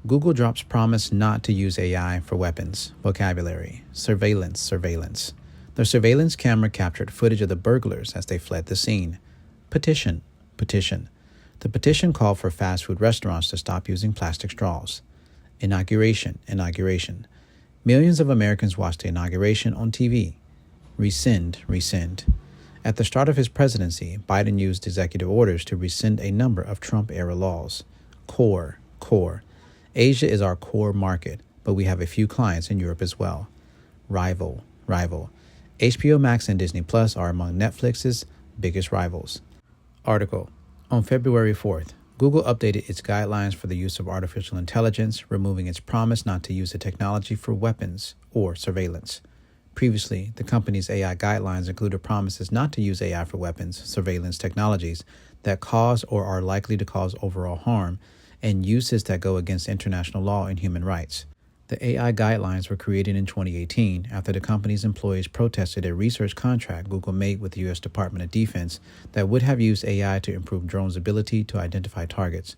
Google drops promise not to use AI for weapons. Vocabulary: surveillance. The surveillance camera captured footage of the burglars as they fled the scene. Petition. The petition called for fast food restaurants to stop using plastic straws. Inauguration. Millions of Americans watched the inauguration on TV. Rescind. At the start of his presidency, Biden used executive orders to rescind a number of Trump-era laws. Core. Asia is our core market, but we have a few clients in Europe as well. Rival. HBO Max and Disney Plus are among Netflix's biggest rivals. Article. On February 4th, Google updated its guidelines for the use of artificial intelligence, removing its promise not to use the technology for weapons or surveillance. Previously, the company's AI guidelines included promises not to use AI for weapons, surveillance technologies that cause or are likely to cause overall harm, and uses that go against international law and human rights. The AI guidelines were created in 2018 after the company's employees protested a research contract Google made with the U.S. Department of Defense that would have used AI to improve drones' ability to identify targets.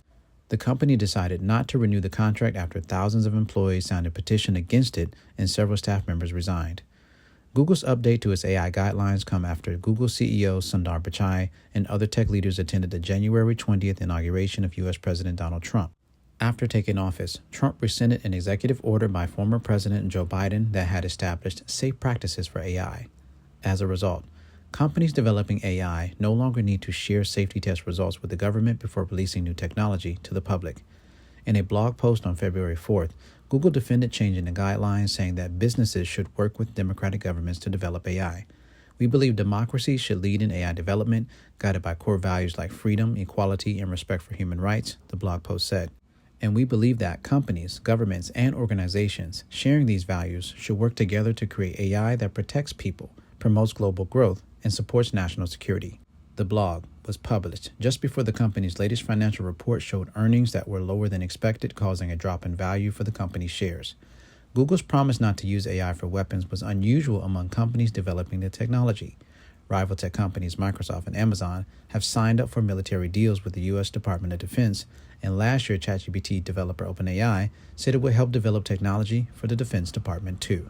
The company decided not to renew the contract after thousands of employees signed a petition against it and several staff members resigned. Google's update to its AI guidelines come after Google CEO Sundar Pichai and other tech leaders attended the January 20th inauguration of U.S. President Donald Trump. After taking office, Trump rescinded an executive order by former President Joe Biden that had established safe practices for AI. As a result, companies developing AI no longer need to share safety test results with the government before releasing new technology to the public. In a blog post on February 4th, Google defended changing the guidelines, saying that businesses should work with democratic governments to develop AI. We believe democracy should lead in AI development, guided by core values like freedom, equality, and respect for human rights, the blog post said. And we believe that companies, governments, and organizations sharing these values should work together to create AI that protects people, promotes global growth, and supports national security. The blog was published just before the company's latest financial report showed earnings that were lower than expected, causing a drop in value for the company's shares. Google's promise not to use AI for weapons was unusual among companies developing the technology. Rival tech companies Microsoft and Amazon have signed up for military deals with the U.S. Department of Defense, and last year ChatGPT developer OpenAI said it would help develop technology for the Defense Department too.